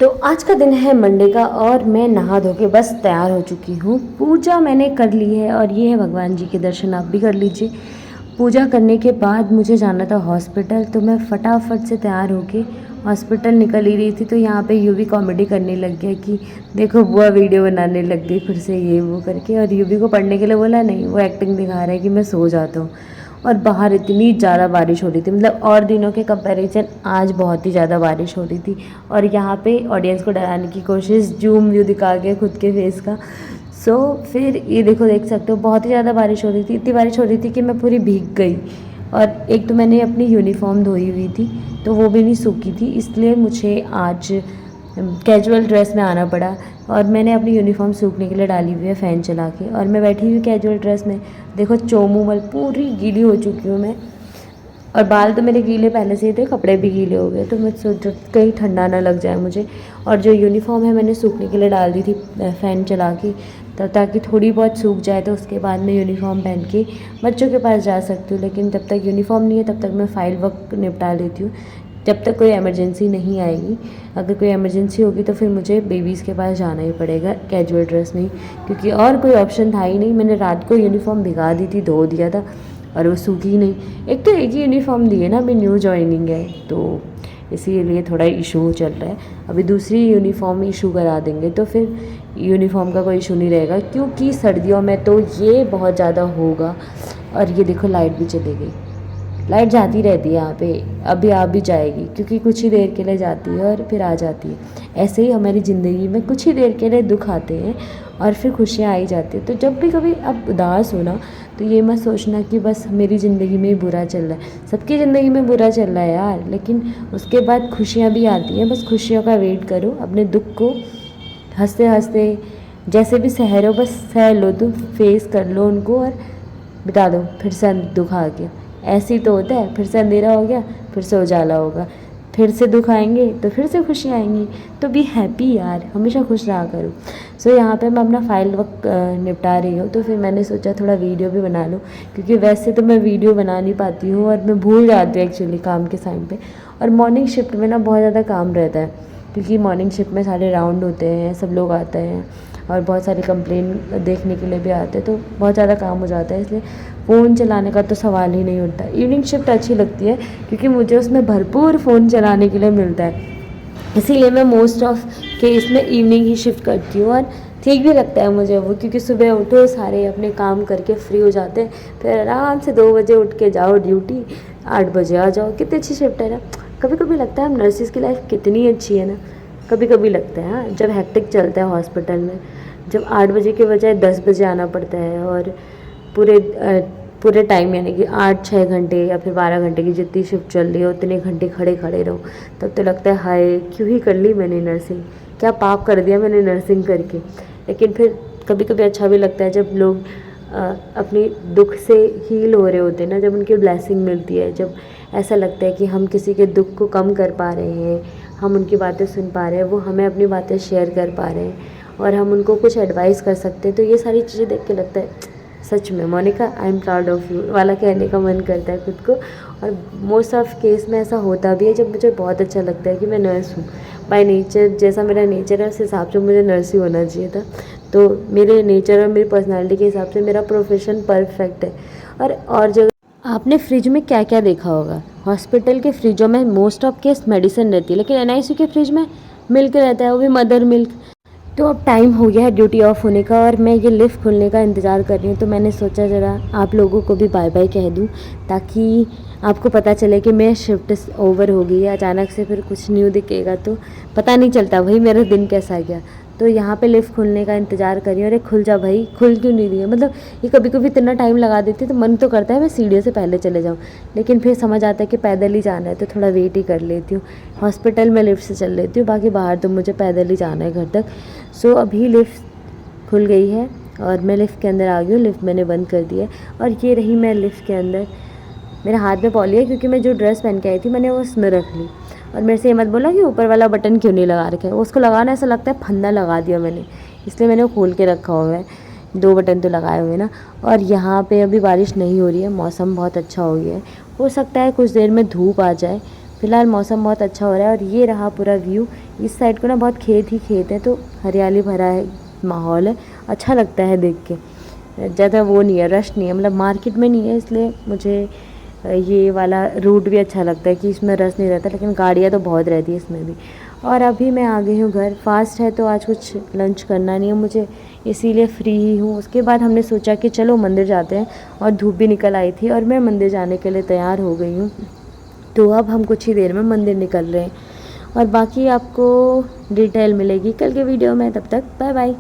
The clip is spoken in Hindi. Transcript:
तो आज का दिन है मंडे का और मैं नहा धो के बस तैयार हो चुकी हूँ। पूजा मैंने कर ली है और ये है भगवान जी के दर्शन, आप भी कर लीजिए। पूजा करने के बाद मुझे जाना था हॉस्पिटल, तो मैं फटाफट से तैयार होके हॉस्पिटल निकल ही रही थी। तो यहाँ पे यूवी कॉमेडी करने लग गया कि देखो बुआ वीडियो बनाने लग गई फिर से ये वो करके, और यूवी को पढ़ने के लिए बोला, नहीं वो एक्टिंग दिखा रहा है कि मैं सो जाता हूँ। और बाहर इतनी ज़्यादा बारिश हो रही थी, मतलब और दिनों के कंपैरिजन आज बहुत ही ज़्यादा बारिश हो रही थी। और यहाँ पे ऑडियंस को डराने की कोशिश, जूम व्यू दिखा के खुद के फेस का। फिर ये देखो, देख सकते हो बहुत ही ज़्यादा बारिश हो रही थी, इतनी बारिश हो रही थी कि मैं पूरी भीग गई। और एक तो मैंने अपनी यूनिफॉर्म धोई हुई थी तो वो भी नहीं सूखी थी, इसलिए मुझे आज कैजुअल ड्रेस में आना पड़ा। और मैंने अपनी यूनिफॉर्म सूखने के लिए डाली हुई है फ़ैन चला के, और मैं बैठी हुई कैजुअल ड्रेस में। देखो चोमूमल पूरी गीली हो चुकी हूँ मैं, और बाल तो मेरे गीले पहले से ही थे, कपड़े भी गीले हो गए। तो मैं सोचा कहीं ठंडा ना लग जाए मुझे। और जो यूनिफॉर्म है मैंने सूखने के लिए डाल दी थी फ़ैन चला के, ताकि थोड़ी बहुत सूख जाए तो उसके बाद मैं यूनिफॉर्म पहन के बच्चों के पास जा सकती हूँ। लेकिन जब तक यूनिफॉर्म नहीं है तब तक मैं फ़ाइल वर्क निपटा लेती हूँ, जब तक कोई इमरजेंसी नहीं आएगी। अगर कोई इमरजेंसी होगी तो फिर मुझे बेबीज़ के पास जाना ही पड़ेगा कैजुअल ड्रेस में ही, क्योंकि और कोई ऑप्शन था ही नहीं। मैंने रात को यूनिफॉर्म भिगा दी थी, धो दिया था, और वो सूखी ही नहीं। एक तो एक ही यूनिफॉर्म दी है ना, अभी न्यू जॉइनिंग है तो इसीलिए थोड़ा इशू चल रहा है। अभी दूसरी यूनिफॉर्म इशू करा देंगे तो फिर यूनिफॉर्म का कोई इशू नहीं रहेगा, क्योंकि सर्दियों में तो ये बहुत ज़्यादा होगा। और ये देखो लाइट भी चली गई, लाइट जाती रहती है यहाँ पे, अभी आ भी जाएगी, क्योंकि कुछ ही देर के लिए जाती है और फिर आ जाती है। ऐसे ही हमारी ज़िंदगी में कुछ ही देर के लिए दुख आते हैं और फिर खुशियाँ आई जाती है। तो जब भी कभी आप उदास हो ना, तो ये मत सोचना कि बस मेरी ज़िंदगी में ही बुरा चल रहा है। सबकी ज़िंदगी में बुरा चल रहा है यार, लेकिन उसके बाद खुशियाँ भी आती हैं। बस खुशियों का वेट करो, अपने दुख को हंसते हंसते जैसे भी सह रहे हो बस सह लो, तुम फेस कर लो उनको और बिता दो, फिर से दुख आ गया। ऐसे ही तो होता है, फिर से अंधेरा हो गया फिर से उजाला होगा, फिर से दुख आएंगे तो फिर से खुशी आएंगी। तो बी हैप्पी यार, हमेशा खुश रहा करो। यहाँ पे मैं अपना फाइल वर्क निपटा रही हूँ, तो फिर मैंने सोचा थोड़ा वीडियो भी बना लूँ, क्योंकि वैसे तो मैं वीडियो बना नहीं पाती हूँ और मैं भूल जाती हूँ एक्चुअली काम के टाइम पे। और मॉर्निंग शिफ्ट में ना बहुत ज़्यादा काम रहता है, क्योंकि मॉर्निंग शिफ्ट में सारे राउंड होते हैं, सब लोग आते हैं और बहुत सारे कंप्लेन देखने के लिए भी आते हैं, तो बहुत ज़्यादा काम हो जाता है। इसलिए फ़ोन चलाने का तो सवाल ही नहीं उठता। इवनिंग शिफ्ट अच्छी लगती है क्योंकि मुझे उसमें भरपूर फ़ोन चलाने के लिए मिलता है, इसीलिए मैं मोस्ट ऑफ केस में इवनिंग ही शिफ्ट करती हूँ। और ठीक भी लगता है मुझे वो, क्योंकि सुबह उठो सारे अपने काम करके फ्री हो जाते हैं, फिर आराम से 2 बजे उठ के जाओ ड्यूटी, 8 बजे आ जाओ। कितनी अच्छी शिफ्ट है ना। कभी कभी लगता है नर्सिस की लाइफ कितनी अच्छी है ना, कभी कभी लगता है। हाँ, जब हेक्टिक चलता है हॉस्पिटल में, जब 8 बजे के बजाय 10 बजे आना पड़ता है और पूरे टाइम यानी कि 8-6 घंटे या फिर 12 घंटे की जितनी शिफ्ट चल रही है उतने घंटे खड़े खड़े रहो, तब तो लगता है हाय क्यों ही कर ली मैंने नर्सिंग, क्या पाप कर दिया मैंने नर्सिंग करके। लेकिन फिर कभी कभी अच्छा भी लगता है जब लोग अपनी दुख से हील हो रहे होते हैं ना, जब उनकी ब्लेसिंग मिलती है, जब ऐसा लगता है कि हम किसी के दुख को कम कर पा रहे हैं, हम उनकी बातें सुन पा रहे हैं, वो हमें अपनी बातें शेयर कर पा रहे हैं और हम उनको कुछ एडवाइस कर सकते हैं। तो ये सारी चीज़ें देख के लगता है सच में Monika I am proud of you वाला कहने का मन करता है खुद को। और मोस्ट ऑफ केस में ऐसा होता भी है जब मुझे बहुत अच्छा लगता है कि मैं नर्स हूँ बाय नेचर। जैसा मेरा नेचर है उस हिसाब से मुझे नर्स ही होना चाहिए था। तो मेरे नेचर और मेरी पर्सनालिटी के हिसाब से मेरा प्रोफेशन परफेक्ट है। और जगह आपने फ्रिज में क्या क्या देखा होगा, हॉस्पिटल के फ्रिजों में मोस्ट ऑफ केस मेडिसिन रहती है, लेकिन एनआईसीयू के फ्रिज में मिल्क रहता है, वो भी मदर मिल्क। तो अब टाइम हो गया है ड्यूटी ऑफ होने का और मैं ये लिफ्ट खुलने का इंतज़ार कर रही हूँ। तो मैंने सोचा ज़रा आप लोगों को भी बाय बाय कह दूँ, ताकि आपको पता चले कि मेरा शिफ्ट ओवर हो गई है। अचानक से फिर कुछ न्यू दिखेगा तो पता नहीं चलता भाई मेरा दिन कैसा गया। तो यहाँ पे लिफ्ट खुलने का इंतज़ार कर रही हूँ। अरे खुल जा भाई, खुल क्यों नहीं रही है, मतलब ये कभी कभी इतना टाइम लगा देती है तो मन तो करता है मैं सीढ़ियों से पहले चले जाऊँ, लेकिन फिर समझ आता है कि पैदल ही जाना है तो थोड़ा वेट ही कर लेती हूँ। हॉस्पिटल में लिफ्ट से चल लेती हूँ, बाकी बाहर तो मुझे पैदल ही जाना है घर तक। अभी लिफ्ट खुल गई है और मैं लिफ्ट के अंदर आ गई हूँ। लिफ्ट मैंने बंद कर दी है और ये रही मैं लिफ्ट के अंदर। मेरे हाथ में पॉली है क्योंकि मैं जो ड्रेस पहन के आई थी मैंने वो उसमें रख ली। और मेरे से ये मत बोला कि ऊपर वाला बटन क्यों नहीं लगा रखा है, उसको लगाना ऐसा लगता है फंदा लगा दिया मैंने, इसलिए मैंने वो खोल के रखा हुआ है। 2 बटन तो लगाए हुए ना। और यहाँ पे अभी बारिश नहीं हो रही है, मौसम बहुत अच्छा हो गया है। हो सकता है कुछ देर में धूप आ जाए, फ़िलहाल मौसम बहुत अच्छा हो रहा है और ये रहा पूरा व्यू। इस साइड को ना बहुत खेत ही खेत है, तो हरियाली भरा है माहौल है, अच्छा लगता है देख के। ज़्यादा वो नहीं है, रश नहीं है, मतलब मार्केट में नहीं है, इसलिए मुझे ये वाला रूट भी अच्छा लगता है कि इसमें रश नहीं रहता, लेकिन गाड़ियाँ तो बहुत रहती है इसमें भी। और अभी मैं आ गई हूँ घर। फास्ट है तो आज कुछ लंच करना नहीं है मुझे, इसीलिए फ्री ही हूँ। उसके बाद हमने सोचा कि चलो मंदिर जाते हैं, और धूप भी निकल आई थी और मैं मंदिर जाने के लिए तैयार हो गई हूँ। तो अब हम कुछ ही देर में मंदिर निकल रहे हैं, और बाकी आपको डिटेल मिलेगी कल के वीडियो में। तब तक बाय बाय।